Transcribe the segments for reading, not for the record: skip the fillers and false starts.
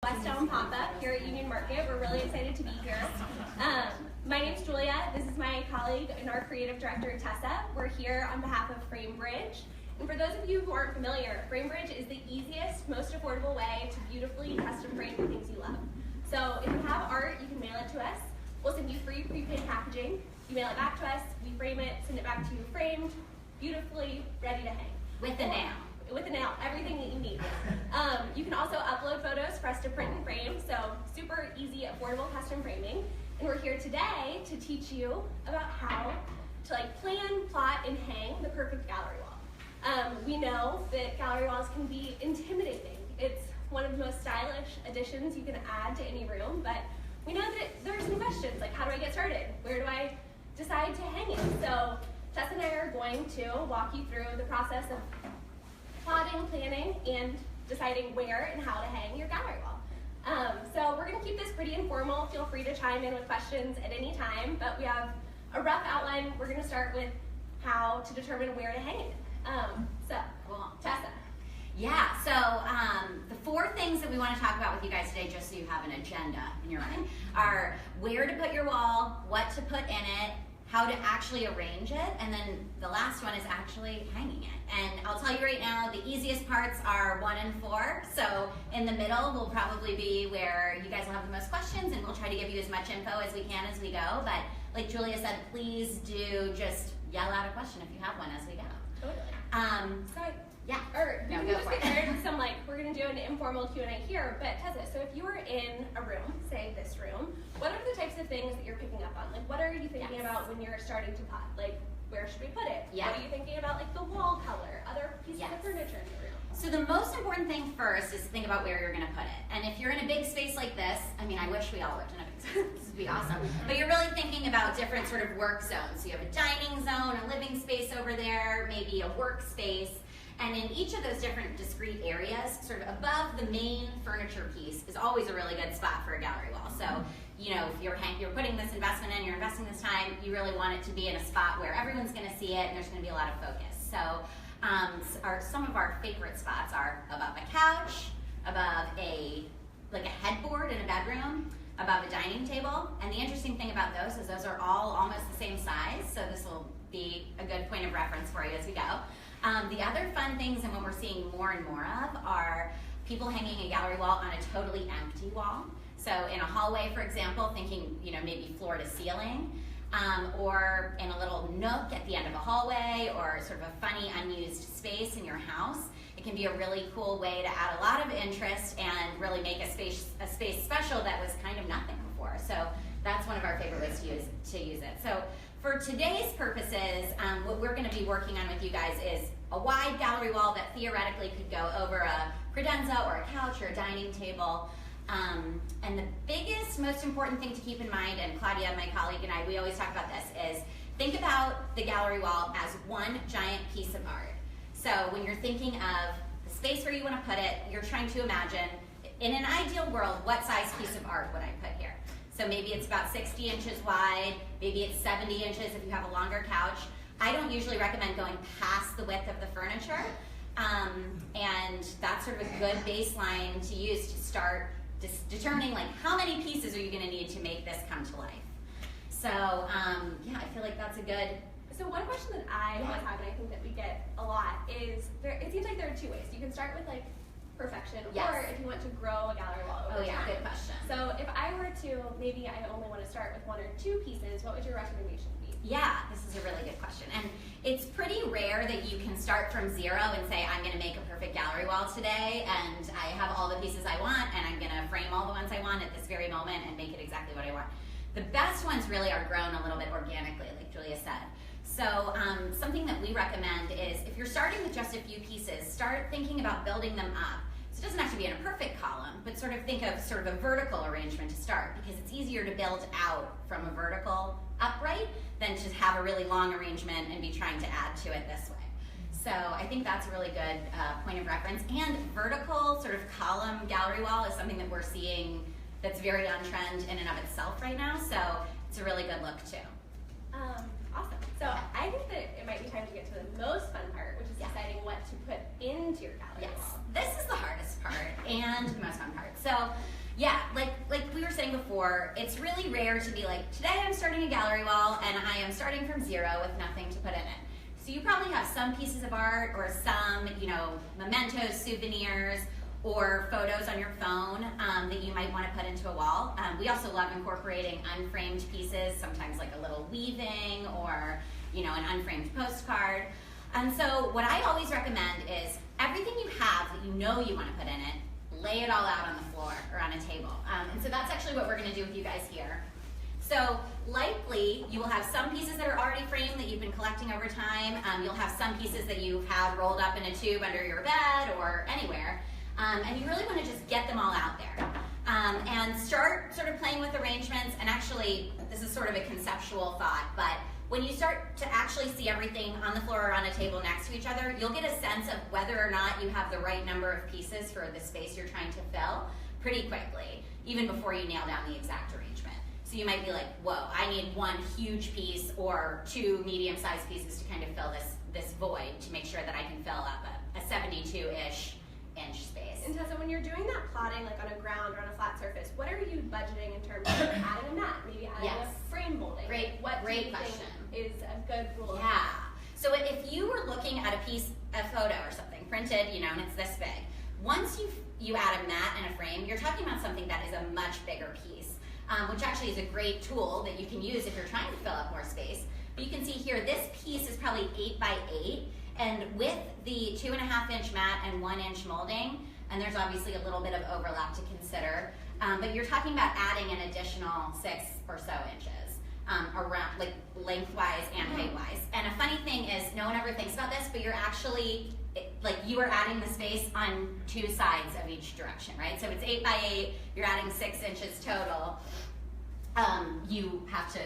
West Elm pop-up here at Union Market. We're really excited to be here. My name's Julia. This is my colleague and our creative director, Tessa. We're here on behalf of Framebridge. And for those of you who aren't familiar, Framebridge is the easiest, most affordable way to beautifully custom frame the things you love. So if you have art, you can mail it to us. We'll send you free prepaid packaging. You mail it back to us, we frame it, send it back to you framed, beautifully ready to hang. With a nail. With a nail, everything that you need. You can also upload photos for us to print and frame, so super easy, affordable custom framing. And we're here today to teach you about how to plan, plot, and hang the perfect gallery wall. We know that gallery walls can be intimidating. It's one of the most stylish additions you can add to any room, but we know that there's some questions, like how do I get started? Where do I decide to hang it? So Tess and I are going to walk you through the process of plotting, planning, and deciding where and how to hang your gallery wall. So we're going to keep this pretty informal. Feel free to chime in with questions at any time, but we have a rough outline. We're going to start with how to determine where to hang it. Cool. Tessa. Yeah, so the four things that we want to talk about with you guys today, just so you have an agenda in your mind, are where to put your wall, what to put in it, how to actually arrange it, and then the last one is actually hanging it. And I'll tell you right now, the easiest parts are 1 and 4. So in the middle will probably be where you guys will have the most questions, and we'll try to give you as much info as we can as we go. But like Julia said, please do just yell out a question if you have one as we go. Totally. Sorry. Yeah. Or no, we go just for get it. started with some we're going to do an informal Q&A here, but Tessa, so if you were in a room, say this room, what are the types of things that you're picking up on? What are you thinking about when you're starting to plot? Where should we put it? Yeah. What are you thinking about, the wall color, other pieces of furniture in the room? So the most important thing first is to think about where you're going to put it. And if you're in a big space like this, I mean, I wish we all lived in a big space. This would be awesome. But you're really thinking about different sort of work zones. So you have a dining zone, a living space over there, maybe a workspace. And in each of those different discrete areas, sort of above the main furniture piece is always a really good spot for a gallery wall. So, if you're putting this investment in, you're investing this time, you really want it to be in a spot where everyone's going to see it and there's going to be a lot of focus. So some of our favorite spots are above a couch, above a headboard in a bedroom, above a dining table. And the interesting thing about those is those are all almost the same size, so this will be a good point of reference for you as we go. The other fun things and what we're seeing more and more of are people hanging a gallery wall on a totally empty wall. So in a hallway, for example, thinking maybe floor to ceiling, or in a little nook at the end of a hallway, or sort of a funny unused space in your house. It can be a really cool way to add a lot of interest and really make a space special that was kind of nothing before. So that's one of our favorite ways to use it. So for today's purposes, what we're going to be working on with you guys is a wide gallery wall that theoretically could go over a credenza or a couch or a dining table. And the biggest, most important thing to keep in mind, and Claudia, my colleague, and I, we always talk about this, is think about the gallery wall as one giant piece of art. So when you're thinking of the space where you want to put it, you're trying to imagine, in an ideal world, what size piece of art would I put here? So maybe it's about 60 inches wide, maybe it's 70 inches if you have a longer couch. I don't usually recommend going past the width of the furniture, and that's sort of a good baseline to use to start determining how many pieces are you going to need to make this come to life. So I feel like that's a good. So one question that I always have, and I think that we get a lot, is it seems like there are two ways. You can start with perfection, or if you want to grow a gallery wall over time. Good question. So if I were to, maybe I only want to start with 1 or 2 pieces, what would your recommendation be? Yeah, this is a really good question. And it's pretty rare that you can start from zero and say, I'm going to make a perfect gallery wall today, and I have all the pieces I want, and I'm going to frame all the ones I want at this very moment and make it exactly what I want. The best ones really are grown a little bit organically, like Julia said. So something that we recommend is if you're starting with just a few pieces, start thinking about building them up. So it doesn't have to be in a perfect column, but think of sort of a vertical arrangement to start, because it's easier to build out from a vertical upright than to have a really long arrangement and be trying to add to it this way. So I think that's a really good point of reference. And vertical sort of column gallery wall is something that we're seeing that's very on trend in and of itself right now. So it's a really good look too. Awesome. So I think that it might be time to get to the most fun part, which is deciding what to put into your gallery wall. This is the hardest part and the most fun part. So yeah, like we were saying before, it's really rare to be like, today I'm starting a gallery wall and I am starting from zero with nothing to put in it. So you probably have some pieces of art or some, mementos, souvenirs, or photos on your phone that you might want to put into a wall. We also love incorporating unframed pieces, sometimes like a little weaving or an unframed postcard. And so what I always recommend is everything you have that you want to put in it, lay it all out on the floor or on a table. And so that's actually what we're going to do with you guys here. So likely you will have some pieces that are already framed that you've been collecting over time. You'll have some pieces that you've had rolled up in a tube under your bed or anywhere. And you really want to just get them all out there. And start sort of playing with arrangements. And actually, this is sort of a conceptual thought, but when you start to actually see everything on the floor or on a table next to each other, you'll get a sense of whether or not you have the right number of pieces for the space you're trying to fill pretty quickly, even before you nail down the exact arrangement. So you might be like, whoa, I need one huge piece or two medium-sized pieces to kind of fill this void to make sure that I can fill up a 72-ish inch space. And Tessa, when you're doing that plotting like on a ground or on a flat surface, what are you budgeting in terms of adding a mat, maybe adding a frame molding? Great question. Is a good rule of thumb? thumb? So if you were looking at a photo or something, printed, and it's this big, once you add a mat and a frame, you're talking about something that is a much bigger piece, which actually is a great tool that you can use if you're trying to fill up more space. But you can see here, this piece is probably 8 by 8, and with the 2.5 inch mat and 1 inch molding, and there's obviously a little bit of overlap to consider, but you're talking about adding an additional 6 or so inches around, like lengthwise and height-wise. And a funny thing is, no one ever thinks about this, but you're actually, you are adding the space on 2 sides of each direction, right? So it's 8 by 8, you're adding 6 inches total. You have to,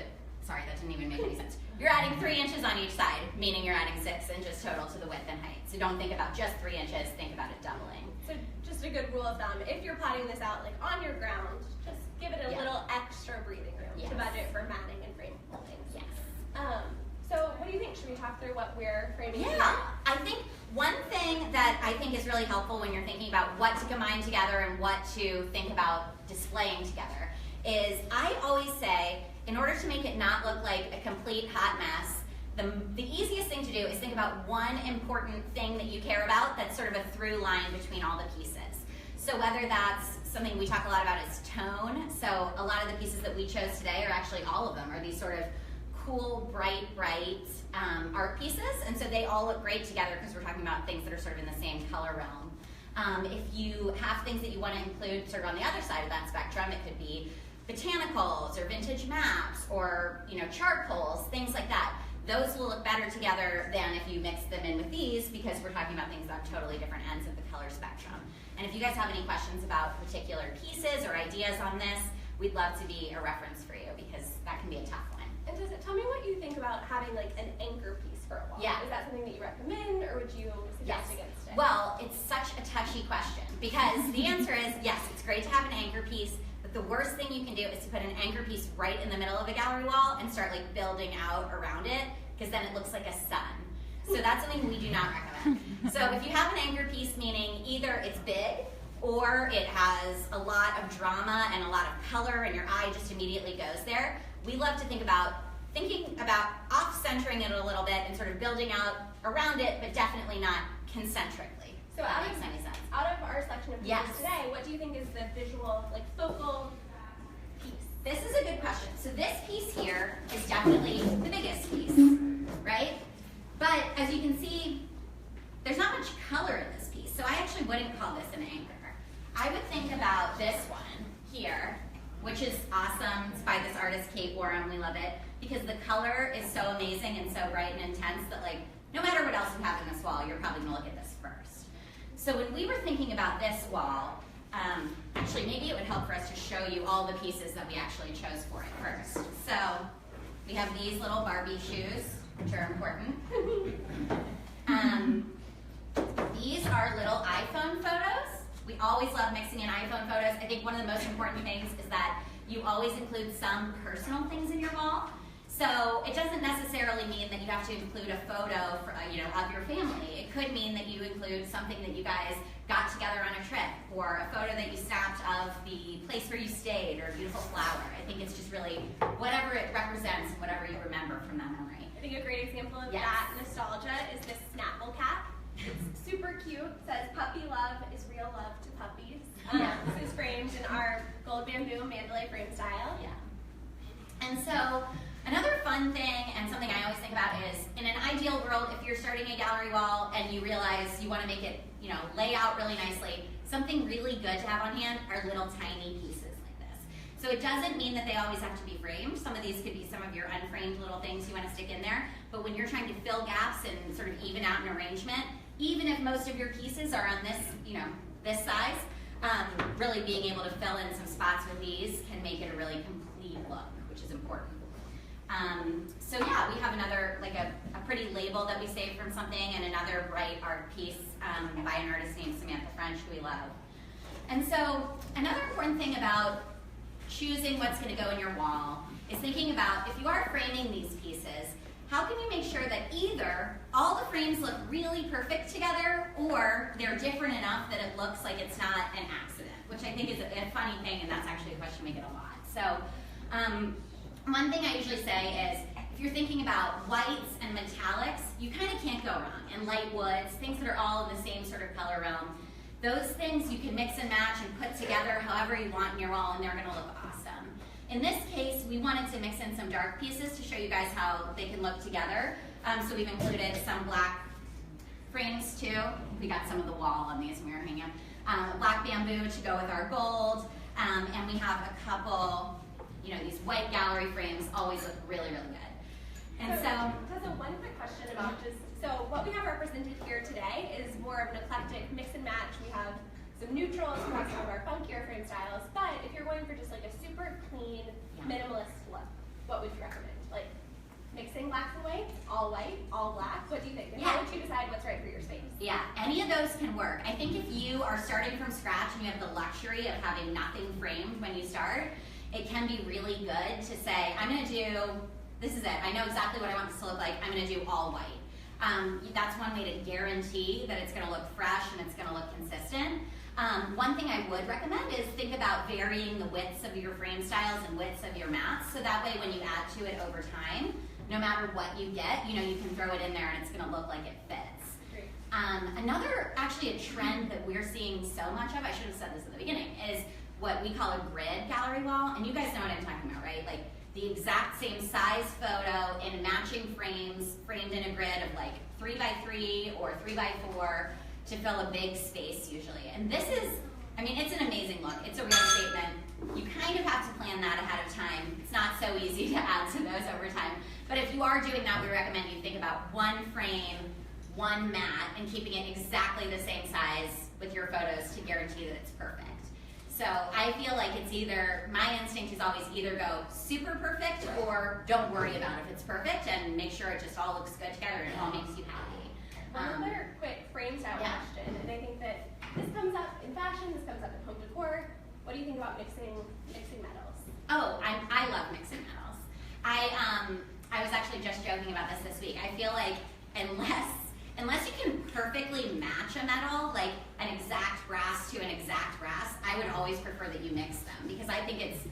sorry, that didn't even make any sense. You're adding 3 inches on each side, meaning you're adding 6 inches total to the width and height. So don't think about just 3 inches, think about it doubling. So just a good rule of thumb, if you're plotting this out like on your ground, just give it a little extra breathing room to budget for matting and frame moldings. Yes. So what do you think? Should we talk through what we're framing here? Yeah, I think one thing that I think is really helpful when you're thinking about what to combine together and what to think about displaying together is I always say, in order to make it not look like a complete hot mess, the easiest thing to do is think about one important thing that you care about that's sort of a through line between all the pieces. So whether that's something we talk a lot about is tone. So a lot of the pieces that we chose today, or actually all of them, are these sort of cool, bright art pieces. And so they all look great together because we're talking about things that are sort of in the same color realm. If you have things that you want to include sort of on the other side of that spectrum, it could be botanicals or vintage maps or charcoals, things like that. Those will look better together than if you mix them in with these because we're talking about things on totally different ends of the color spectrum. And if you guys have any questions about particular pieces or ideas on this, we'd love to be a reference for you because that can be a tough one. And tell me what you think about having like an anchor piece for a wall. Yeah. Is that something that you recommend or would you suggest against it? Well, it's such a touchy question because the answer is yes, it's great to have an anchor piece. But the worst thing you can do is to put an anchor piece right in the middle of a gallery wall and start like building out around it because then it looks like a sun. So that's something we do not recommend. So if you have an anchor piece, meaning either it's big or it has a lot of drama and a lot of color and your eye just immediately goes there, we love to thinking about off-centering it a little bit and sort of building out around it, but definitely not concentrically. So that makes any sense. Out of our selection of pieces today, what do you think is the visual, like focal piece? This is a good question. So this piece here is definitely the biggest piece, right? But as you can see, there's not much color in this piece. So I actually wouldn't call this an anchor. I would think about this one here, which is awesome. It's by this artist, Kate Warren. We love it because the color is so amazing and so bright and intense that like, no matter what else you have in this wall, you're probably gonna look at this first. So when we were thinking about this wall, actually maybe it would help for us to show you all the pieces that we actually chose for it first. So we have these little Barbie shoes, which are important. These are little iPhone photos. We always love mixing in iPhone photos. I think one of the most important things is that you always include some personal things in your wall. So it doesn't necessarily mean that you have to include a photo for, of your family. It could mean that you include something that you guys got together on a trip, or a photo that you snapped of the place where you stayed, or a beautiful flower. I think it's just really whatever it represents, whatever you remember from that memory. I think a great example of that nostalgia is this Snapple cap. It's super cute. It says, "Puppy love is real love to puppies." This is framed in our gold bamboo Mandalay frame style. Yeah. And so another fun thing, and something I always think about, is in an ideal world, if you're starting a gallery wall and you realize you want to make it, lay out really nicely, something really good to have on hand are little tiny pieces like this. So it doesn't mean that they always have to be framed. Some of these could be some of your unframed little things you want to stick in there. But when you're trying to fill gaps and sort of even out an arrangement, even if most of your pieces are on this, this size, really being able to fill in some spots with these can make it a really complete look, which is important. So yeah, we have another, a pretty label that we saved from something, and another bright art piece by an artist named Samantha French, who we love. And so another important thing about choosing what's going to go in your wall is thinking about, if you are framing these pieces, how can you make sure that either all the frames look really perfect together, or they're different enough that it looks like it's not an accident, which I think is a funny thing, and that's actually a question we get a lot. So one thing I usually say is, if you're thinking about whites and metallics, you kind of can't go wrong. And light woods, things that are all in the same sort of color realm, those things you can mix and match and put together however you want in your wall, and they're going to look awesome. In this case, we wanted to mix in some dark pieces to show you guys how they can look together. So we've included some black frames too. We got some of the wall on these when we were hanging out. Black bamboo to go with our gold, and we have a couple, these white gallery frames always look really, really good. And so one quick question about so what we have represented here today is more of an eclectic mix and match. We have some neutrals across some of our funkier frame styles, but if you're going for just like a super clean, minimalist look, what would you recommend? Like mixing blacks and whites, all white, all black? What do you think? And how would you decide what's right for your space? Yeah, any of those can work. I think if you are starting from scratch and you have the luxury of having nothing framed when you start, it can be really good to say, I'm going to do, this is it, I know exactly what I want this to look like, I'm going to do all white. That's one way to guarantee that it's going to look fresh and it's going to look consistent. One thing I would recommend is think about varying the widths of your frame styles and widths of your mats, so that way when you add to it over time, no matter what you get, you can throw it in there and it's going to look like it fits. Another, actually a trend that we're seeing so much of, I should have said this at the beginning, is what we call a grid gallery wall, and you guys know what I'm talking about, right? Like the exact same size photo in matching frames, framed in a grid of like 3x3 or 3x4 to fill a big space usually. And this is, it's an amazing look. It's a real statement. You kind of have to plan that ahead of time. It's not so easy to add to those over time. But if you are doing that, we recommend you think about one frame, one mat, and keeping it exactly the same size with your photos to guarantee that it's perfect. So I feel like it's either, my instinct is always either go super perfect or don't worry about if it's perfect and make sure it just all looks good together and it all makes you happy. One other quick frame style question, and I think that this comes up in fashion, this comes up in home decor. What do you think about mixing metals? Oh, I love mixing metals. I was actually just joking about this week. I feel like unless you can perfectly match a metal, like an exact brass to an exact brass, I would always prefer that you mix them, because I think it's,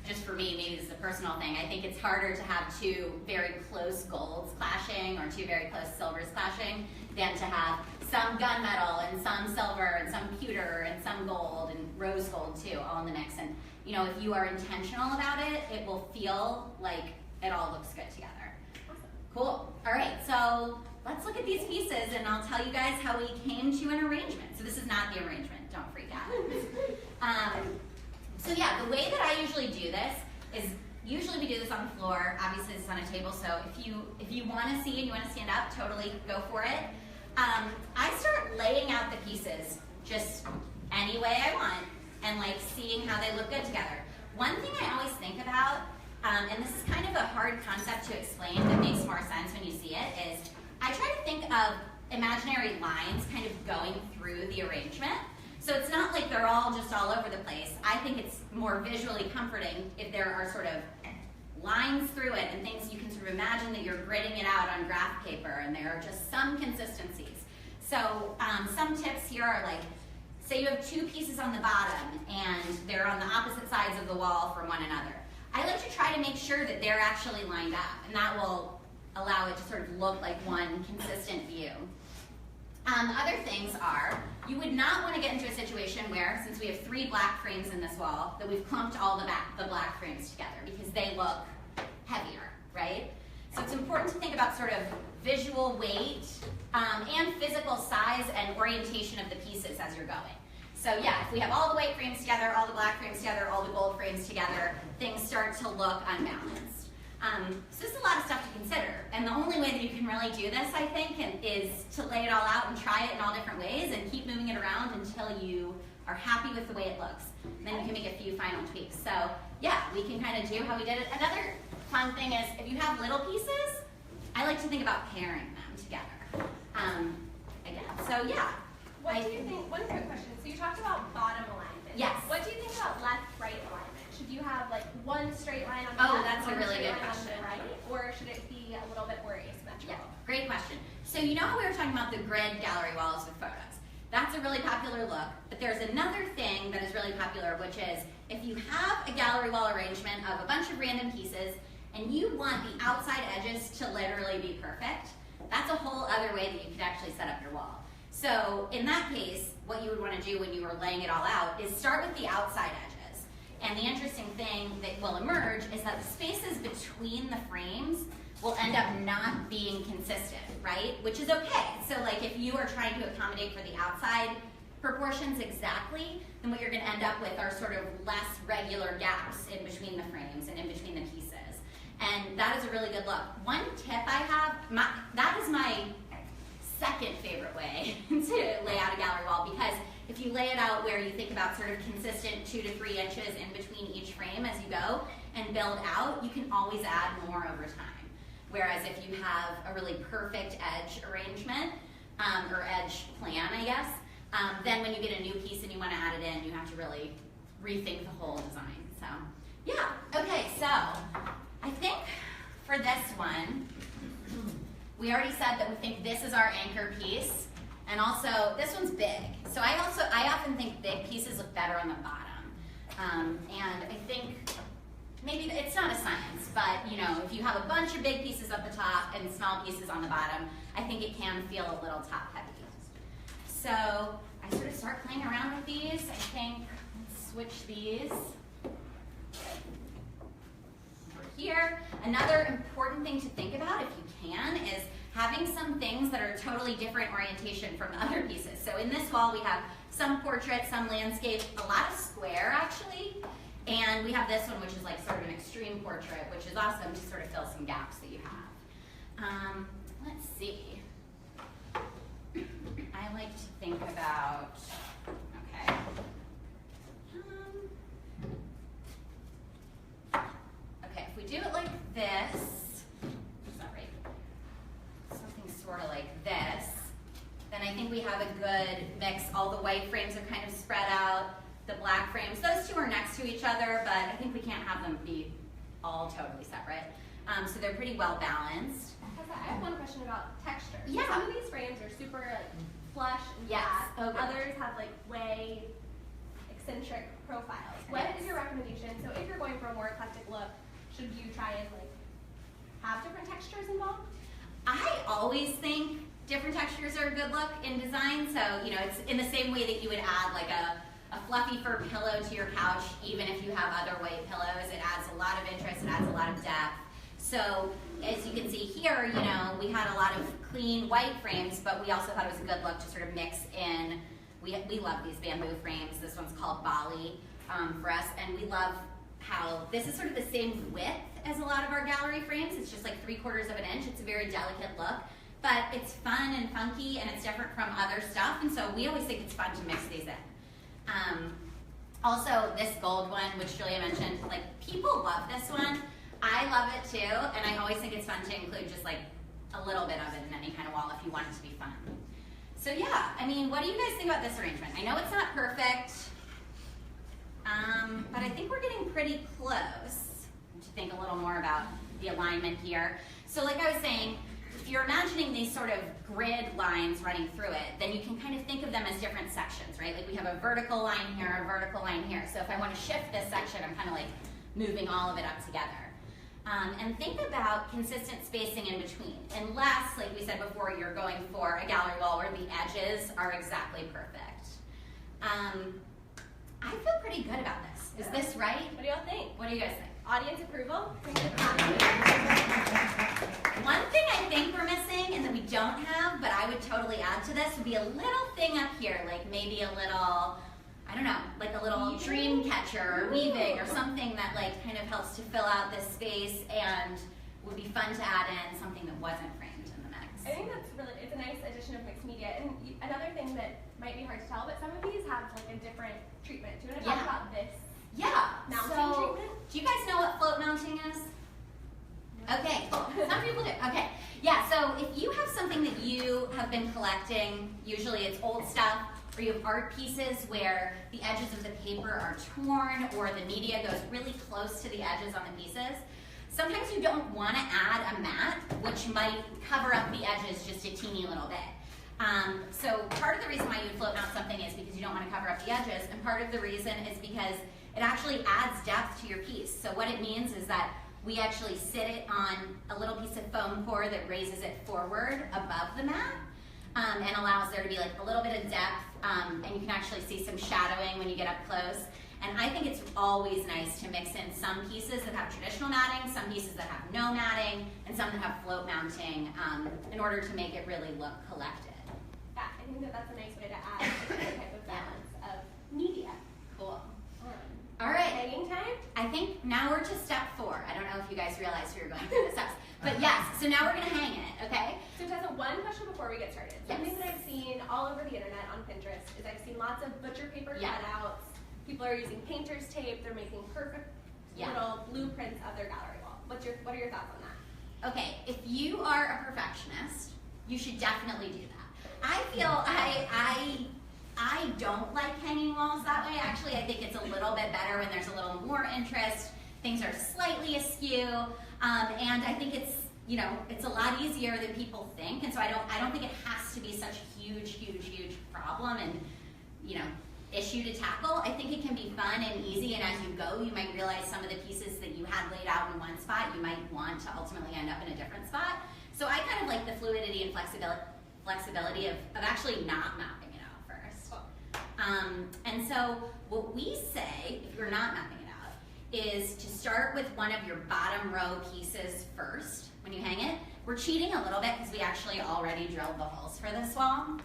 just for me, maybe this is a personal thing, I think it's harder to have two very close golds clashing or two very close silvers clashing than to have some gunmetal and some silver and some pewter and some gold and rose gold too, all in the mix. And if you are intentional about it, it will feel like it all looks good together. Cool. All right, so let's look at these pieces and I'll tell you guys how we came to an arrangement. So this is not the arrangement, don't freak out. So yeah, the way that I usually do this is, usually we do this on the floor. Obviously this is on a table, so if you want to see and you want to stand up, totally go for it. I start laying out the pieces just any way I want and like seeing how they look good together. One thing I always think about, and this is kind of a hard concept to explain that makes more sense when you see it, is I try to think of imaginary lines kind of going through the arrangement. So it's not like they're all just all over the place. I think it's more visually comforting if there are sort of lines through it and things you can sort of imagine that you're gridding it out on graph paper, and there are just some consistencies. So some tips here are like, say you have two pieces on the bottom and they're on the opposite sides of the wall from one another. I like to try to make sure that they're actually lined up, and that will allow it to sort of look like one consistent view. Other things are, you would not want to get into a situation where, since we have 3 black frames in this wall, that we've clumped all the black frames together, because they look heavier, right? So it's important to think about sort of visual weight and physical size and orientation of the pieces as you're going. So yeah, if we have all the white frames together, all the black frames together, all the gold frames together, things start to look unbalanced. So this is a lot of stuff to consider, and the only way that you can really do this, I think, is to lay it all out and try it in all different ways and keep moving it around until you are happy with the way it looks. And then you can make a few final tweaks. So yeah, we can kind of do how we did it. Another fun thing is, if you have little pieces, I like to think about pairing them together. Again, so yeah. What do you think, one quick question, so you talked about bottom alignment. Yes. What do you think about left-right alignment? Should you have like one straight line on the Oh, left, that's a one really straight good line question. on the right, or should it be a little bit more asymmetrical? Yeah, great question. So you know how we were talking about the grid gallery walls with photos? That's a really popular look, but there's another thing that is really popular, which is if you have a gallery wall arrangement of a bunch of random pieces and you want the outside edges to literally be perfect, that's a whole other way that you could actually set up your wall. So in that case, what you would want to do when you were laying it all out is start with the outside edges. And the interesting thing that will emerge is that the spaces between the frames will end up not being consistent, right? Which is okay. So like if you are trying to accommodate for the outside proportions exactly, then what you're going to end up with are sort of less regular gaps in between the frames and in between the pieces. And that is a really good look. One tip I have, that is my second favorite way to lay out a gallery wall, because if you lay it out where you think about sort of consistent 2 to 3 inches in between each frame as you go and build out, you can always add more over time. Whereas if you have a really perfect edge arrangement, or edge plan, I guess, then when you get a new piece and you want to add it in, you have to really rethink the whole design. So, yeah. Okay, so I think for this one, we already said that we think this is our anchor piece, and also this one's big. So I often think big pieces look better on the bottom, and I think maybe it's not a science, but you know, if you have a bunch of big pieces at the top and small pieces on the bottom, I think it can feel a little top heavy. So I sort of start playing around with these. I think let's switch these. Here. Another important thing to think about, if you can, is having some things that are totally different orientation from the other pieces. So in this wall we have some portrait, some landscape, a lot of square actually, and we have this one which is like sort of an extreme portrait, which is awesome to sort of fill some gaps that you have. Let's see. I like to think about, okay. Okay, if we do it like this, sorry, something sort of like this, then I think we have a good mix. All the white frames are kind of spread out, the black frames, those two are next to each other, but I think we can't have them be all totally separate. So they're pretty well balanced. I have one question about texture. Yeah. Some of these frames are super like flush and flat. Okay. Others have like way eccentric profiles. What is your recommendation? So if you're going for a more eclectic look, should you try and like have different textures involved? I always think different textures are a good look in design. So, you know, it's in the same way that you would add like a fluffy fur pillow to your couch, even if you have other white pillows. It adds a lot of interest, it adds a lot of depth. So, as you can see here, you know, we had a lot of clean white frames, but we also thought it was a good look to sort of mix in. We love these bamboo frames. This one's called Bali for us, and we love how this is sort of the same width as a lot of our gallery frames. It's just like 3/4 of an inch. It's a very delicate look, but it's fun and funky, and it's different from other stuff, and so we always think it's fun to mix these in. Also, this gold one, which Julia mentioned, like people love this one. I love it too, and I always think it's fun to include just like a little bit of it in any kind of wall if you want it to be fun. So yeah, I mean, what do you guys think about this arrangement? I know it's not perfect, but I think we're getting pretty close to think a little more about the alignment here. So like I was saying, if you're imagining these sort of grid lines running through it, then you can kind of think of them as different sections, right? Like we have a vertical line here, a vertical line here. So if I want to shift this section, I'm kind of like moving all of it up together. And think about consistent spacing in between, unless, like we said before, you're going for a gallery wall where the edges are exactly perfect. I feel pretty good about this. Is this right? What do y'all think? What do you guys think? Audience approval? One thing I think we're missing and that we don't have, but I would totally add to this, would be a little thing up here, like maybe a little, I don't know, like a little dream catcher or weaving or something that like kind of helps to fill out this space and would be fun to add in something that wasn't framed in the mix. I think that's really, it's a nice addition of mixed media. And another thing that might be hard to tell, but some of these have like a different treatment. Do you want to talk about this? Yeah. Mounting treatment? Do you guys know what float mounting is? Okay, cool. Some people do. Okay. Yeah, so if you have something that you have been collecting, usually it's old stuff, or you have art pieces where the edges of the paper are torn or the media goes really close to the edges on the pieces, sometimes you don't want to add a mat, which might cover up the edges just a teeny little bit. So part of the reason why you would float mount something is because you don't want to cover up the edges, and part of the reason is because it actually adds depth to your piece. So what it means is that we actually sit it on a little piece of foam core that raises it forward above the mat and allows there to be like a little bit of depth, and you can actually see some shadowing when you get up close. And I think it's always nice to mix in some pieces that have traditional matting, some pieces that have no matting, and some that have float mounting in order to make it really look collected. Yeah, I think that that's a nice way to add a different type of balance of media. Cool. All right. Hanging time? I think now we're to step 4. I don't know if you guys realized we were going through the steps. But yes, so now we're going to hang it, okay? So Tessa, one question before we get started. Something that I've seen all over the internet on Pinterest is I've seen lots of butcher paper cutouts. People are using painter's tape. They're making perfect little blueprints of their gallery wall. What are your thoughts on that? Okay, if you are a perfectionist, you should definitely do that. I feel I don't like hanging walls that way. Actually, I think it's a little bit better when there's a little more interest. Things are slightly askew, and I think it's a lot easier than people think. And so I don't think it has to be such a huge problem and issue to tackle. I think it can be fun and easy, and as you go, you might realize some of the pieces that you had laid out in one spot, you might want to ultimately end up in a different spot. So I kind of like the fluidity and flexibility of actually not mapping it out first. And so what we say, if you're not mapping it out, is to start with one of your bottom row pieces first when you hang it. We're cheating a little bit because we actually already drilled the holes for this wall.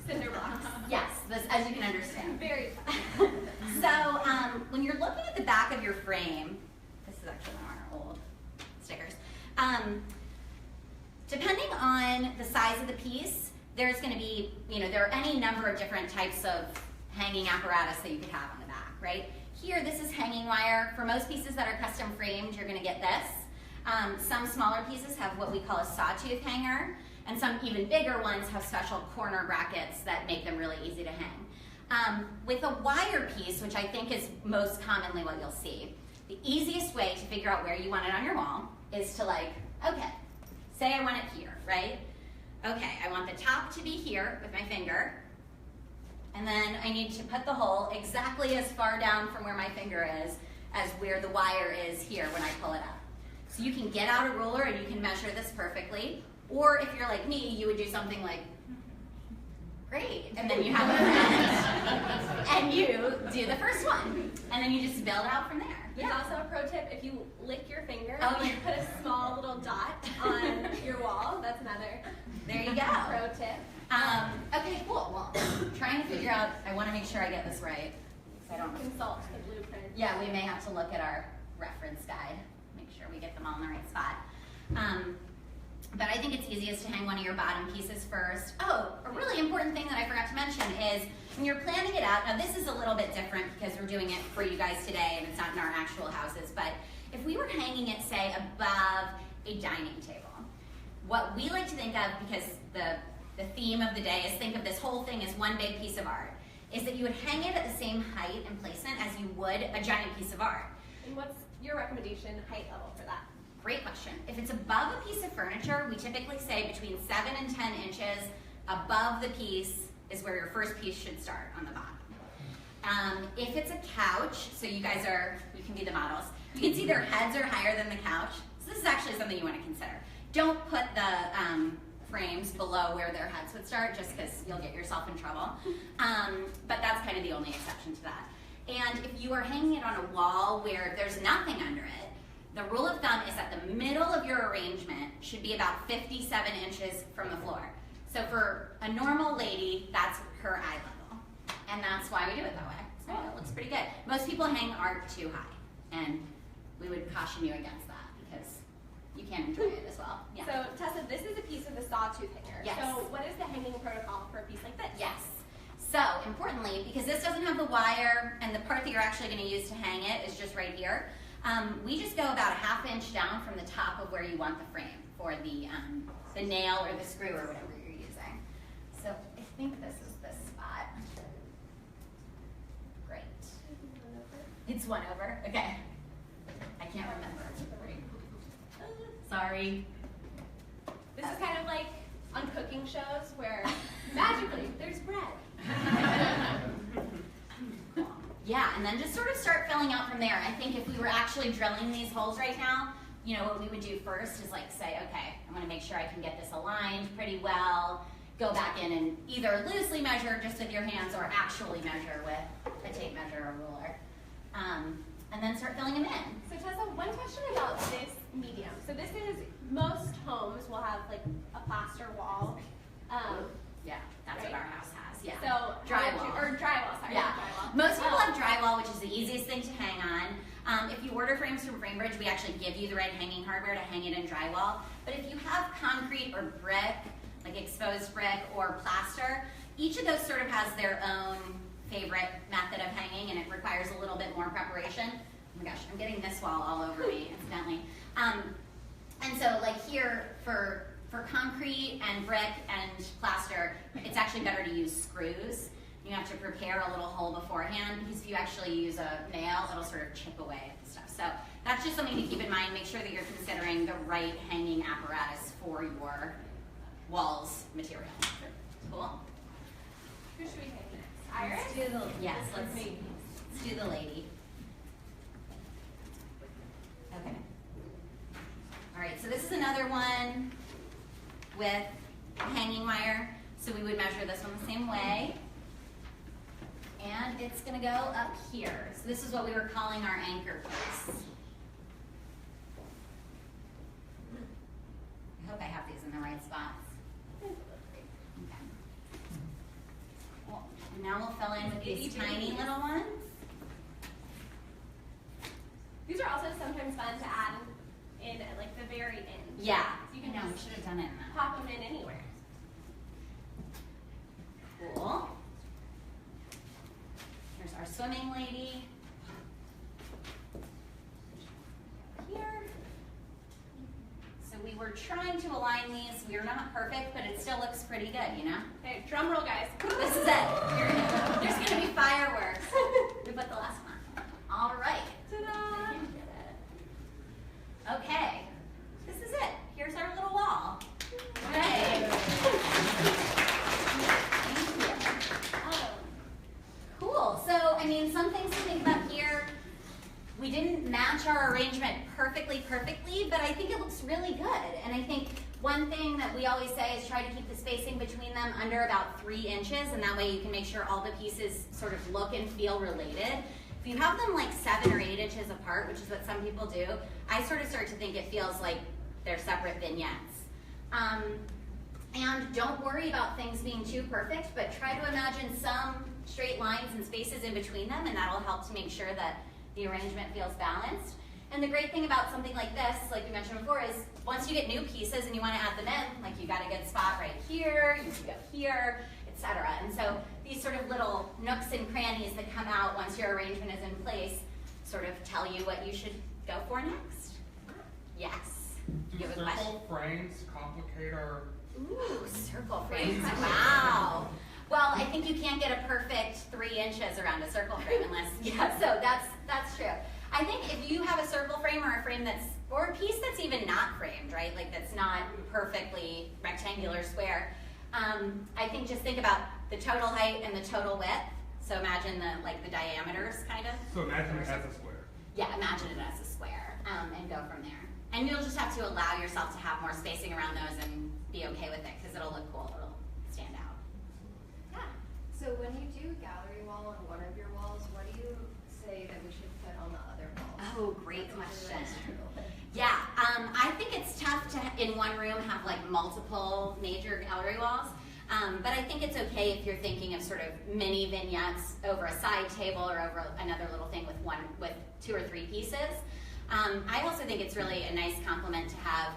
Cinder blocks. Yes, as you can understand. Very fun. So when you're looking at the back of your frame, this is actually one of our old stickers. Depending on the size of the piece, there's going to be, there are any number of different types of hanging apparatus that you could have on the back, right? Here, this is hanging wire. For most pieces that are custom framed, you're going to get this. Some smaller pieces have what we call a sawtooth hanger, and some even bigger ones have special corner brackets that make them really easy to hang. With a wire piece, which I think is most commonly what you'll see, the easiest way to figure out where you want it on your wall is to okay, say I want it here, right? Okay, I want the top to be here with my finger, and then I need to put the hole exactly as far down from where my finger is as where the wire is here when I pull it up. So you can get out a ruler and you can measure this perfectly, or if you're like me, you would do something like, great, and then you have a friend, and you do the first one, and then you just build out from there. There's also a pro tip: if you lick your finger, you put a small little dot on your wall. That's another. There you go. Pro tip. Okay, cool. Well, trying to figure out. I want to make sure I get this right. So I don't consult the blueprint. Yeah, we may have to look at our reference guide, make sure we get them all in the right spot. But I think it's easiest to hang one of your bottom pieces first. Oh, a really important thing that I forgot to mention is when you're planning it out, now this is a little bit different because we're doing it for you guys today and it's not in our actual houses, but if we were hanging it, say, above a dining table, what we like to think of, because the theme of the day is think of this whole thing as one big piece of art, is that you would hang it at the same height and placement as you would a giant piece of art. And what's your recommendation height level for that? Great question. If it's above a piece of furniture, we typically say between 7 and 10 inches above the piece is where your first piece should start on the bottom. If it's a couch, so you can be the models, you can see their heads are higher than the couch. So this is actually something you want to consider. Don't put the frames below where their heads would start, just because you'll get yourself in trouble. But that's kind of the only exception to that. And if you are hanging it on a wall where there's nothing under it, the rule of thumb is that the middle of your arrangement should be about 57 inches from the floor. So for a normal lady, that's her eye level. And that's why we do it that way. So it looks pretty good. Most people hang art too high, and we would caution you against that because you can enjoy it as well. Yeah. So Tessa, this is a piece of the sawtooth hanger. Yes. So what is the hanging protocol for a piece like this? Yes. So importantly, because this doesn't have the wire and the part that you're actually going to use to hang it is just right here, we just go about a ½ inch down from the top of where you want the frame for the nail or the screw or whatever you're using. So I think this is this spot. Great. It's 1 over. Okay. I can't remember. Sorry. This is kind of like on cooking shows where magically there's bread. Yeah, and then just sort of start filling out from there. I think if we were actually drilling these holes right now, you know, what we would do first is like say, okay, I'm gonna make sure I can get this aligned pretty well, go back in and either loosely measure just with your hands or actually measure with a tape measure or ruler. And then start filling them in. So Tessa, one question about this medium. So this is, most homes will have like a plaster wall. Yeah, that's right? what our house has, yeah. So drywall. Or drywall, sorry. Yeah. Drywall. Most people have drywall, which is the easiest thing to hang on. If you order frames from Framebridge, we actually give you the right hanging hardware to hang it in drywall. But if you have concrete or brick, like exposed brick or plaster, each of those sort of has their own favorite method of hanging, and it requires a little bit more preparation. Oh my gosh, I'm getting this wall all over me, incidentally. And so like here, for concrete and brick and plaster, it's actually better to use screws. You have to prepare a little hole beforehand, because if you actually use a nail, it'll sort of chip away at the stuff. So that's just something to keep in mind. Make sure that you're considering the right hanging apparatus for your wall's material. Cool? Who should we hang next? Iris? Let's do the lady. Okay. All right, so this is another one with hanging wire. So we would measure this one the same way. And it's gonna go up here. So this is what we were calling our anchor piece. I hope I have these in the right spots. Okay. Well, and now we'll fill in with these tiny little ones. These are also sometimes fun to add in at like the very end. Yeah. So you can we just should have done it in that. pop them in anywhere. Cool. Here's our swimming lady. Here. So we were trying to align these. We are not perfect, but it still looks pretty good, you know? Okay, drum roll, guys. This is it. Here it is. There's going to be fireworks. We put the last one. All right. Ta-da! Okay. This is it. Here's our little wall. Okay. Cool. So, I mean, some things to think about here. We didn't match our arrangement perfectly, but I think it looks really good. And I think one thing that we always say is try to keep the spacing between them under about 3 inches, and that way you can make sure all the pieces sort of look and feel related. If you have them like 7 or 8 inches apart, which is what some people do, I sort of start to think it feels like they're separate vignettes. And don't worry about things being too perfect, but try to imagine some straight lines and spaces in between them, and that'll help to make sure that the arrangement feels balanced. And the great thing about something like this, like we mentioned before, is once you get new pieces and you want to add them in, like you got a good spot right here, you can go here, etc. And so these sort of little nooks and crannies that come out once your arrangement is in place sort of tell you what you should go for next. Yes. Do circle frames complicate our... Ooh, circle frames. Wow. Well, I think you can't get a perfect 3 inches around a circle frame unless, yeah, so that's true. I think if you have a circle frame or a frame or a piece that's even not framed, right? Like that's not perfectly rectangular square. I think just think about the total height and the total width. So imagine the diameters, kind of. So imagine it as a square. Yeah, imagine it as a square, and go from there. And you'll just have to allow yourself to have more spacing around those and be okay with it, because it'll look cool, it'll stand out. Yeah. So when you do a gallery wall on one of your walls, what do you say that we should put on the other wall? Oh, great question. Yeah, I think it's tough to, in one room, have like multiple major gallery walls. But I think it's okay if you're thinking of sort of mini vignettes over a side table or over another little thing with 2 or 3 pieces. I also think it's really a nice complement to have.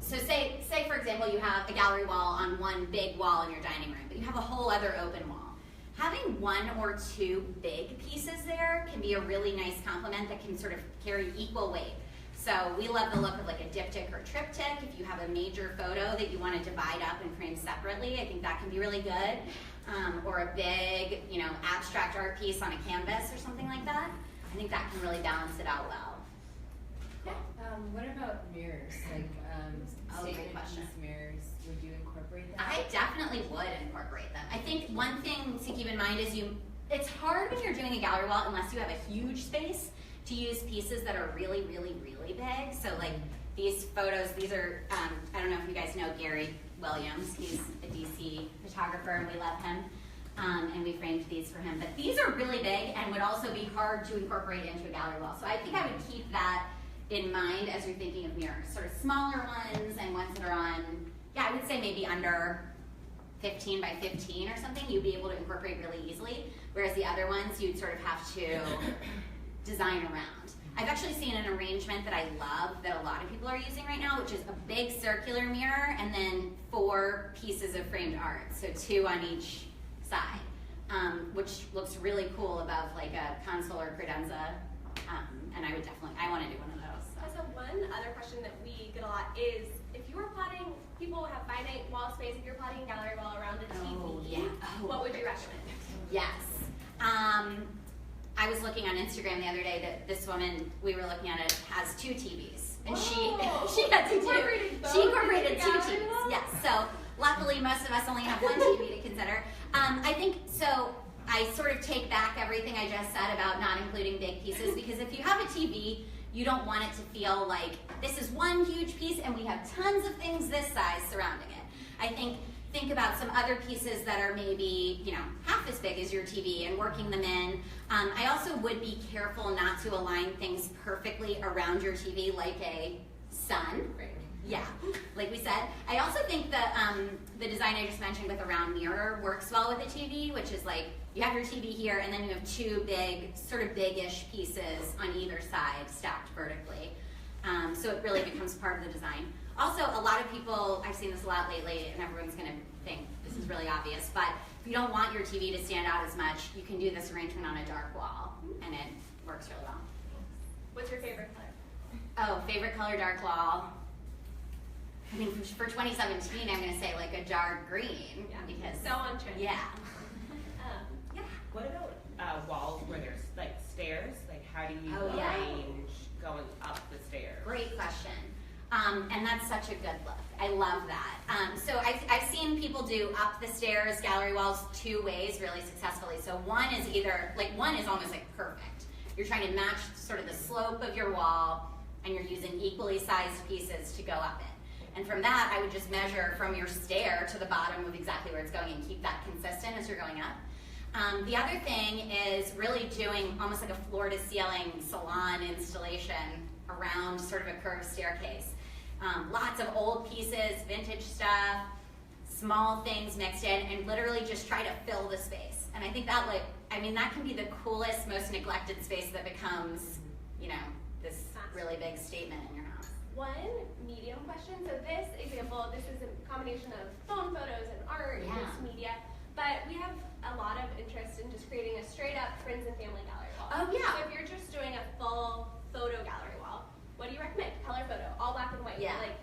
So say for example you have a gallery wall on one big wall in your dining room, but you have a whole other open wall. Having 1 or 2 big pieces there can be a really nice complement that can sort of carry equal weight. So we love the look of like a diptych or triptych. If you have a major photo that you want to divide up and frame separately, I think that can be really good. Or a big, abstract art piece on a canvas or something like that. I think that can really balance it out well. What about mirrors? Like great question. piece mirrors, would you incorporate that? I definitely would incorporate them. I think one thing to keep in mind is it's hard when you're doing a gallery wall unless you have a huge space to use pieces that are really, really, really big. So like these photos, these are, I don't know if you guys know Gary Williams. He's a DC photographer and we love him. And we framed these for him. But these are really big and would also be hard to incorporate into a gallery wall. So I think I would keep that in mind as you're thinking of mirrors. Sort of smaller ones and ones that are on, I would say maybe under 15 by 15 or something, you'd be able to incorporate really easily. Whereas the other ones, you'd sort of have to design around. I've actually seen an arrangement that I love that a lot of people are using right now, which is a big circular mirror and then 4 pieces of framed art. So 2 on each side, which looks really cool above like a console or credenza. And I want to do one of those. So one other question that we get a lot is, if you were plotting, people have finite wall space, if you're plotting a gallery wall around a TV, what would you recommend? Yes. I was looking on Instagram the other day that this woman, we were looking at it, has 2 TVs. And she had to she incorporated 2 TVs. Yes, so luckily most of us only have 1 TV to consider. I think, so I sort of take back everything I just said about not including big pieces, because if you have a TV, you don't want it to feel like this is one huge piece and we have tons of things this size surrounding it. I think about some other pieces that are maybe, half as big as your TV and working them in. I also would be careful not to align things perfectly around your TV like a sun. Right. Yeah, like we said. I also think that the design I just mentioned with a round mirror works well with a TV, which is like you have your TV here and then you have 2 big, sort of big-ish pieces on either side stacked vertically. So it really becomes part of the design. Also, a lot of people, I've seen this a lot lately, and everyone's going to think this is really obvious, but if you don't want your TV to stand out as much, you can do this arrangement on a dark wall, and it works really well. What's your favorite color? Oh, favorite color, dark wall. I mean, for 2017, I'm going to say like a dark green. Yeah, because so on trend. Yeah. Yeah. What about walls where there's like stairs? Like how do you arrange going up the stairs? Great question. And that's such a good look. I love that. So I've seen people do up the stairs gallery walls 2 ways really successfully. So one is almost like perfect. You're trying to match sort of the slope of your wall and you're using equally sized pieces to go up it. And from that, I would just measure from your stair to the bottom of exactly where it's going and keep that consistent as you're going up. The other thing is really doing almost like a floor-to-ceiling salon installation around sort of a curved staircase. Lots of old pieces, vintage stuff, small things mixed in, and literally just try to fill the space. And I think that that can be the coolest, most neglected space that becomes, this really big statement in your house. One medium question. So this example, this is a combination of phone photos and art and mixed media, but we have a lot of interest in just creating a straight up friends and family gallery wall. Oh yeah. So if you're just doing a full photo gallery wall, what do you recommend? Color photo, all black and white. Yeah. Like,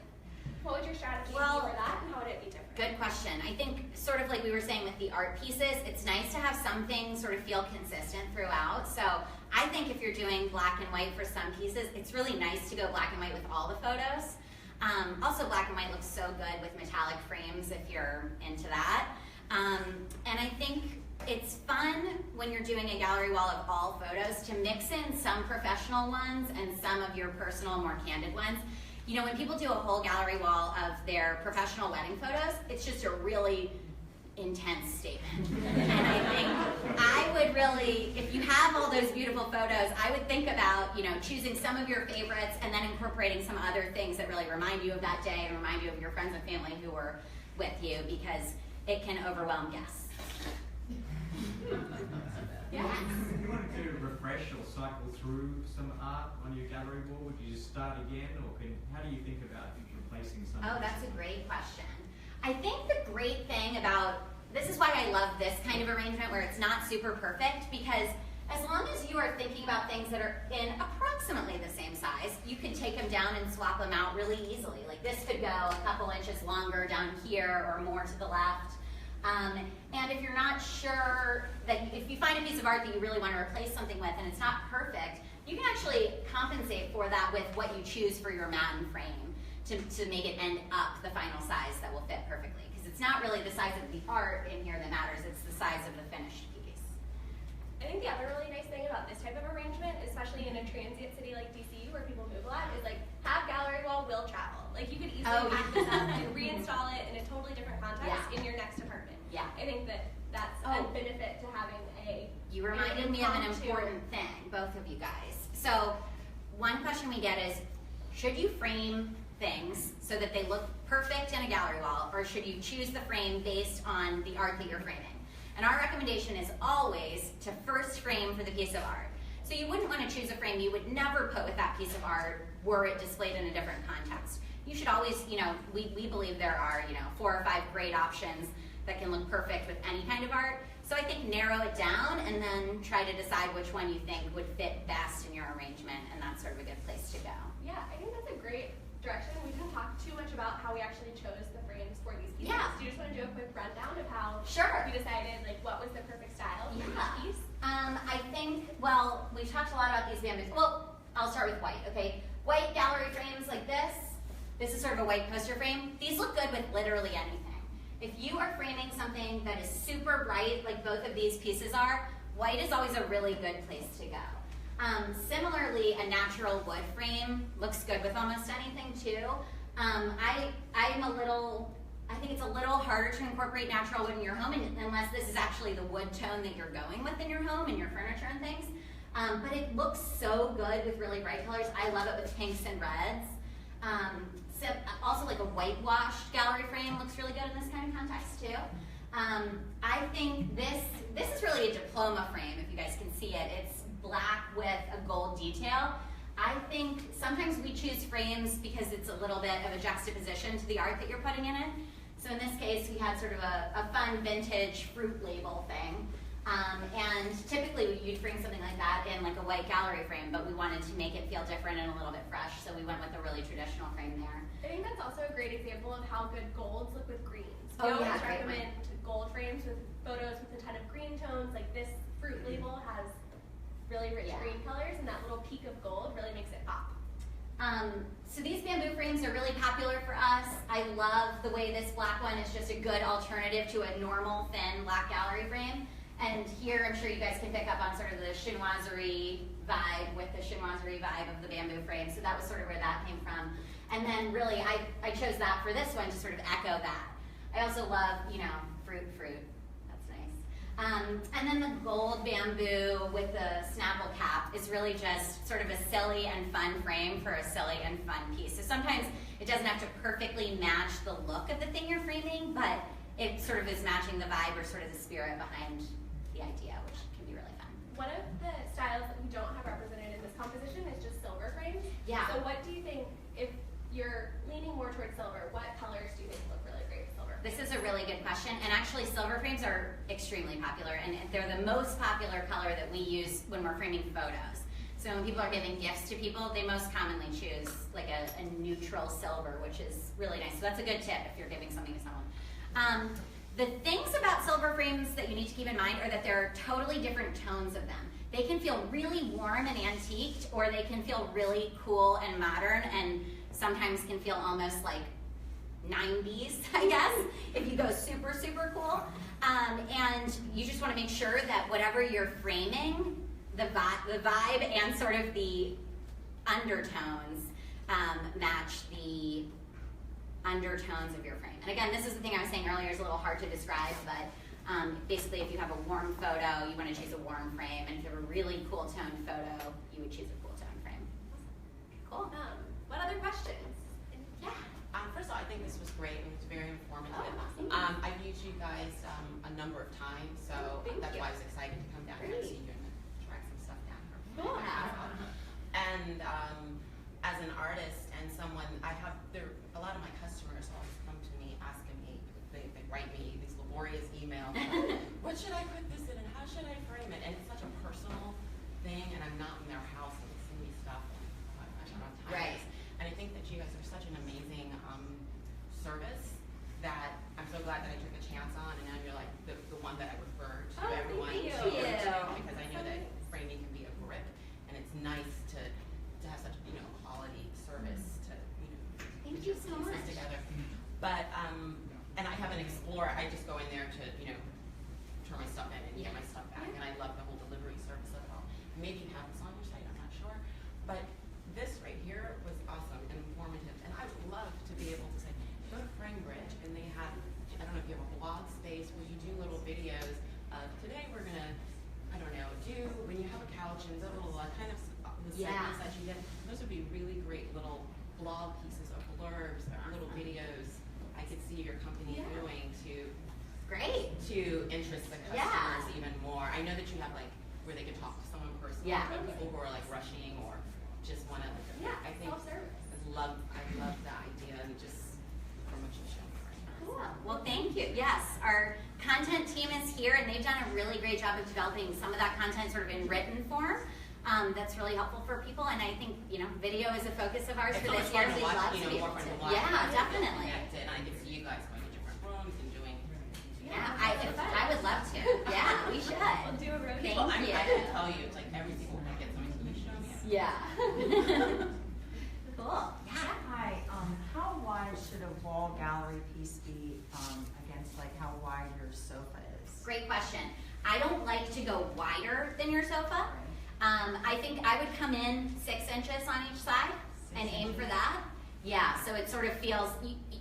what would your strategy be for that, and how would it be different? Good question. I think sort of like we were saying with the art pieces, it's nice to have something sort of feel consistent throughout. So I think if you're doing black and white for some pieces, it's really nice to go black and white with all the photos. Also, black and white looks so good with metallic frames if you're into that. And I think it's fun when you're doing a gallery wall of all photos to mix in some professional ones and some of your personal, more candid ones. You know, when people do a whole gallery wall of their professional wedding photos, it's just a really intense statement. And I think I would really, if you have all those beautiful photos, I would think about, you know, choosing some of your favorites and then incorporating some other things that really remind you of that day and remind you of your friends and family who were with you, because it can overwhelm guests. Yes. If you wanted to refresh or cycle through some art on your gallery wall, would you just start again, or how do you think about replacing some? Oh, that's a great question. I think the great thing about, this is why I love this kind of arrangement where it's not super perfect, because as long as you are thinking about things that are in approximately the same size, you could take them down and swap them out really easily. Like this could go a couple inches longer down here or more to the left. And if you're not sure that, if you find a piece of art that you really want to replace something with and it's not perfect, you can actually compensate for that with what you choose for your Madden frame to make it end up the final size that will fit perfectly. Because it's not really the size of the art in here that matters, it's the size of the finished piece. I think the other really nice thing about this type of arrangement, especially in a transient city like DC where people move a lot, is like have gallery wall will travel. Like you could easily pack this up and reinstall it in a totally different context in your next apartment. Yeah. I think that's a benefit to having a. You reminded me of an important thing, both of you guys. So one question we get is, should you frame things so that they look perfect in a gallery wall, or should you choose the frame based on the art that you're framing? And our recommendation is always to first frame for the piece of art. So you wouldn't want to choose a frame you would never put with that piece of art were it displayed in a different context. You should always, you know, we believe there are, you know, 4 or 5 great options that can look perfect with any kind of art. So I think narrow it down and then try to decide which one you think would fit best in your arrangement, and that's sort of a good place to go. Yeah, I think that's a great direction. We didn't talk too much about how we actually chose the frames for these pieces. Yeah. Do you just want to do a quick rundown of how Sure. we decided like what was the perfect style for each piece? I think, well, we've talked a lot about these bamboos. Well, I'll start with white, okay? White gallery frames like this. This is sort of a white poster frame. These look good with literally anything. If you are framing something that is super bright, like both of these pieces are, white is always a really good place to go. Similarly, a natural wood frame looks good with almost anything too. I think it's a little harder to incorporate natural wood in your home unless this is actually the wood tone that you're going with in your home and your furniture and things. But it looks so good with really bright colors. I love it with pinks and reds. So also like a whitewashed gallery frame looks really good in this kind of context too. I think this is really a diploma frame, if you guys can see it. It's black with a gold detail. I think sometimes we choose frames because it's a little bit of a juxtaposition to the art that you're putting in it. So in this case, we had sort of a fun vintage fruit label thing. And typically you'd bring something like that in like a white gallery frame, but we wanted to make it feel different and a little bit fresh, so we went with a really traditional frame there. I think that's also a great example of how good golds look with greens. Oh, We yeah, always great recommend gold frames with photos with a ton of green tones. Like this fruit label has really rich green colors, and that little peak of gold really makes it pop. So these bamboo frames are really popular for us. I love the way this black one is just a good alternative to a normal thin black gallery frame. And here I'm sure you guys can pick up on sort of the chinoiserie vibe with the chinoiserie vibe of the bamboo frame. So that was sort of where that came from. And then really I chose that for this one to sort of echo that. I also love, you know, fruit. That's nice. And then the gold bamboo with the Snapple cap is really just sort of a silly and fun frame for a silly and fun piece. So sometimes it doesn't have to perfectly match the look of the thing you're framing, but it sort of is matching the vibe or sort of the spirit behind the idea, which can be really fun. One of the styles that we don't have represented in this composition is just silver frames. Yeah. So what do you think, if you're leaning more towards silver, what colors do you think look really great with silver? This is a really good question, and actually silver frames are extremely popular, and they're the most popular color that we use when we're framing photos. So when people are giving gifts to people, they most commonly choose like a neutral silver, which is really nice. So that's a good tip if you're giving something to someone. The things about silver frames that you need to keep in mind are that there are totally different tones of them. they can feel really warm and antiqued, or they can feel really cool and modern, and sometimes can feel almost like 90s, I guess, if you go super, super cool. And you just want to make sure that whatever you're framing, the vibe and sort of the undertones match the undertones of your frame. And again, this is the thing I was saying earlier, is a little hard to describe, but basically if you have a warm photo, you want to choose a warm frame, and if you have a really cool toned photo, you would choose a cool toned frame. Cool. What other questions? Yeah. First of all, I think this was great. It was very informative. Oh, I've used you guys a number of times, so that's why I was excited to come down here and see you and try some stuff down here. Cool. And as an artist and someone, a lot of my customers always come to me asking me, they write me these laborious emails. What should I put this in, and how should I frame it? And it's such a personal thing, and I'm not in their house and send me stuff. And I don't have time. Right. And I think that you guys are such an amazing service that I'm so glad that I took a chance on, and now you're like the one that I refer to everyone. Thank you. Because I know that framing can be a grip, and it's nice to have such quality service to Thank you so pieces much. together. But and I have an Explorer. I just go in there to turn my stuff in and get my stuff back, and I love the whole delivery service of it all. Maybe you have this on your site, I'm not sure, but this right here was awesome and informative, and I would love to be able to say, go to Framebridge, and they have, I don't know if you have a blog space where you do little videos of, today we're gonna, I don't know, do, when you have a couch and the little kind of the segments that you did, those would be really great little blog pieces or blurbs or little videos I could see your company doing to interest the customers even more. I know that you have like where they can talk to someone personally, but people who are like rushing or just want to, I think I love the idea, and just from what you've shown me right now. Cool. Well, thank you. Yes, our content team is here, and they've done a really great job of developing some of that content sort of in written form. That's really helpful for people, and I think video is a focus of ours for this year. We'd love to be able to. Yeah, definitely. And I can see you guys going to different rooms and doing. Yeah, I would love to. Yeah, we should. We'll do a roadie. Thank you. I can tell you, it's like every single one gets something. Can you show me? Yeah. Cool. Yeah. Hi, how wide should a wall gallery piece be against like how wide your sofa is? Great question. I don't like to go wider than your sofa. I think I would come in 6 inches on each side and aim for that. Yeah, so it sort of feels,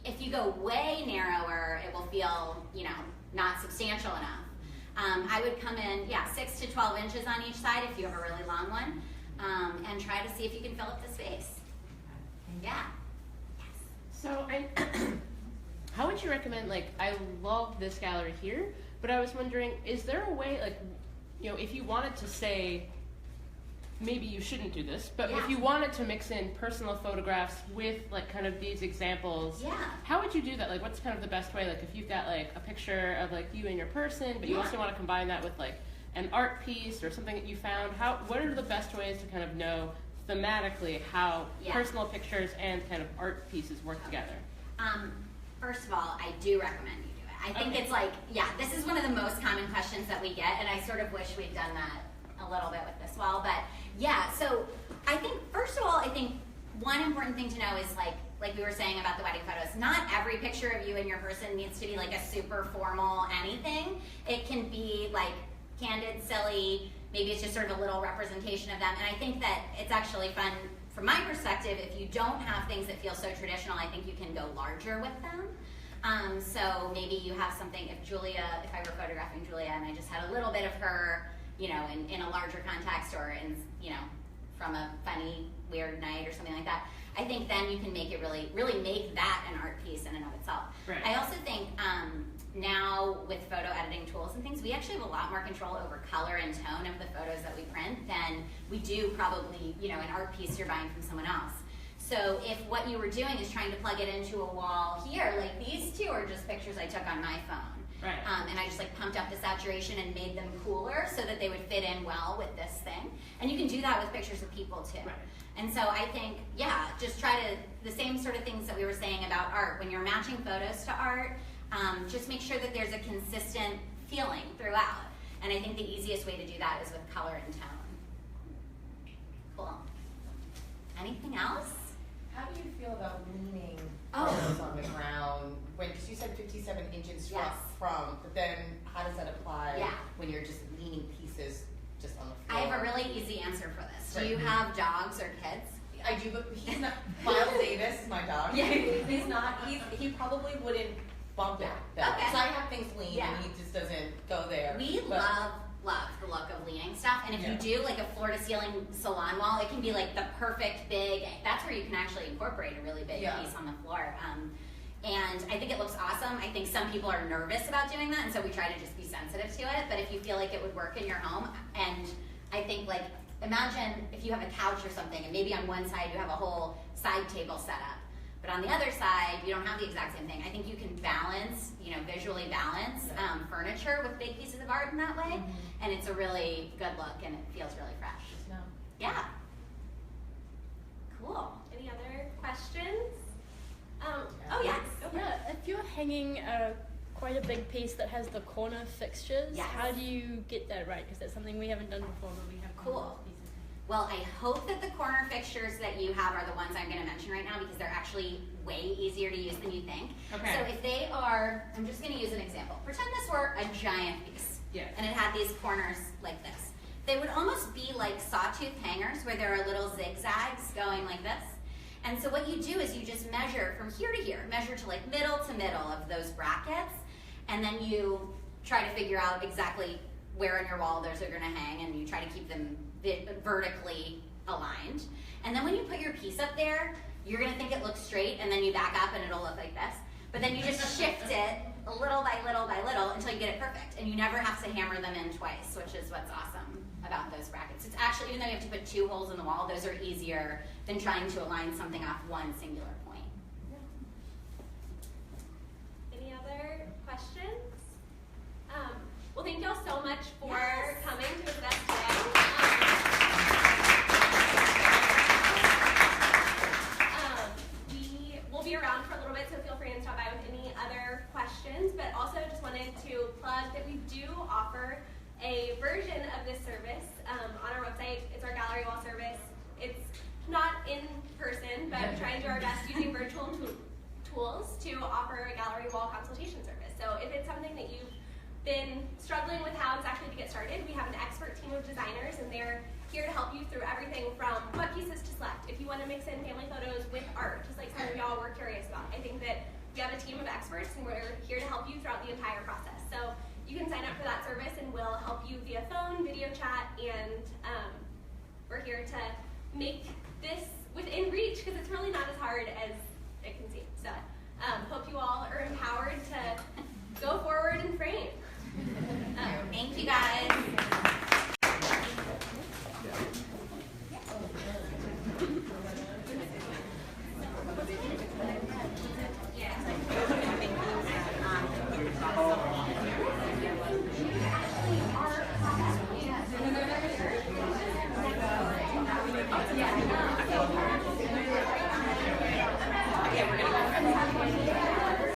if you go way narrower, it will feel, not substantial enough. I would come in, 6 to 12 inches on each side if you have a really long one, and try to see if you can fill up the space. Yeah. Yes. So how would you recommend, I love this gallery here, but I was wondering, is there a way, if you wanted to say, maybe you shouldn't do this, but if you wanted to mix in personal photographs with kind of these examples, how would you do that? What's kind of the best way? If you've got a picture of you and your person, but you also want to combine that with an art piece or something that you found, what are the best ways to kind of know thematically how personal pictures and kind of art pieces work together? First of all, I do recommend you do it. I think it's this is one of the most common questions that we get, and I sort of wish we'd done that a little bit with this wall, but so I think, first of all, I think one important thing to know is like we were saying about the wedding photos, not every picture of you and your person needs to be a super formal anything. It can be candid, silly, maybe it's just sort of a little representation of them, and I think that it's actually fun from my perspective. If you don't have things that feel so traditional, I think you can go larger with them. So maybe you have something, if I were photographing Julia and I just had a little bit of her, in a larger context, or in, from a funny, weird night or something like that, I think then you can make it really make that an art piece in and of itself. Right. I also think now with photo editing tools and things, we actually have a lot more control over color and tone of the photos that we print than we do probably, an art piece you're buying from someone else. So if what you were doing is trying to plug it into a wall here, these two are just pictures I took on my phone. Right. And I just pumped up the saturation and made them cooler so that they would fit in well with this thing. And you can do that with pictures of people too. Right. And so I think, just try to, the same sort of things that we were saying about art. When you're matching photos to art, just make sure that there's a consistent feeling throughout. And I think the easiest way to do that is with color and tone. Cool. Anything else? How do you feel about leaning Oh. on the ground? Because you said 57 inches Yes. from, but then how does that apply Yeah. when you're just leaning pieces just on the I floor? have a really easy answer for this. Do Right. you have dogs or kids? I do, but he's not. Miles Davis, my dog. Yeah. He's not. He probably wouldn't bump it. Okay. Because I have things lean, Yeah. and he just doesn't go there. We But- love the look of leaning stuff, and if Yeah. you do like a floor-to-ceiling salon wall, it can be like the perfect big. That's where you can actually incorporate a really big Yeah. piece on the floor. And I think it looks awesome. I think some people are nervous about doing that, and so we try to just be sensitive to it. But if you feel like it would work in your home, and I think like imagine if you have a couch or something, and maybe on one side you have a whole side table set up, but on the other side you don't have the exact same thing. I think you can balance, visually balance furniture with big pieces of art in that way, and it's a really good look, and it feels really fresh. No. Yeah. Cool. Any other questions? Oh yes. Go for it. Yeah, if you're hanging quite a big piece that has the corner fixtures, Yes. how do you get that right? Because that's something we haven't done before, but we have Cool. pieces. Well, I hope that the corner fixtures that you have are the ones I'm going to mention right now because they're actually way easier to use than you think. Okay. So if they are, I'm just going to use an example. Pretend this were a giant piece. Yes. And it had these corners like this. They would almost be like sawtooth hangers where there are little zigzags going like this. And so what you do is you just measure from here to here, measure to like middle to middle of those brackets, and then you try to figure out exactly where on your wall those are going to hang, and you try to keep them vertically aligned. And then when you put your piece up there, you're going to think it looks straight, and then you back up and it'll look like this. But then you just shift it little by little by little until you get it perfect. And you never have to hammer them in twice, which is what's awesome about those brackets. It's actually, even though you have to put 2 holes in the wall, those are easier than trying to align something off one singular point. Any other questions? Well, thank you all so much for coming to with us today. We will be around for a little bit, so feel free to stop by with any other questions. But also just wanted to plug that we do offer a version of this service on our website. It's our gallery wall service. It's not in person, but we're trying to do our best using virtual tools to offer a gallery wall consultation service. So if it's something that you've been struggling with how exactly to get started, we have an expert team of designers, and they're here to help you through everything from what pieces to select. If you want to mix in family photos with art, just like some of y'all were curious about, I think that we have a team of experts, and we're here to help you throughout the entire process. So you can sign up for that service, and we'll help you via phone, video chat, and we're here to make this within reach, because it's really not as hard as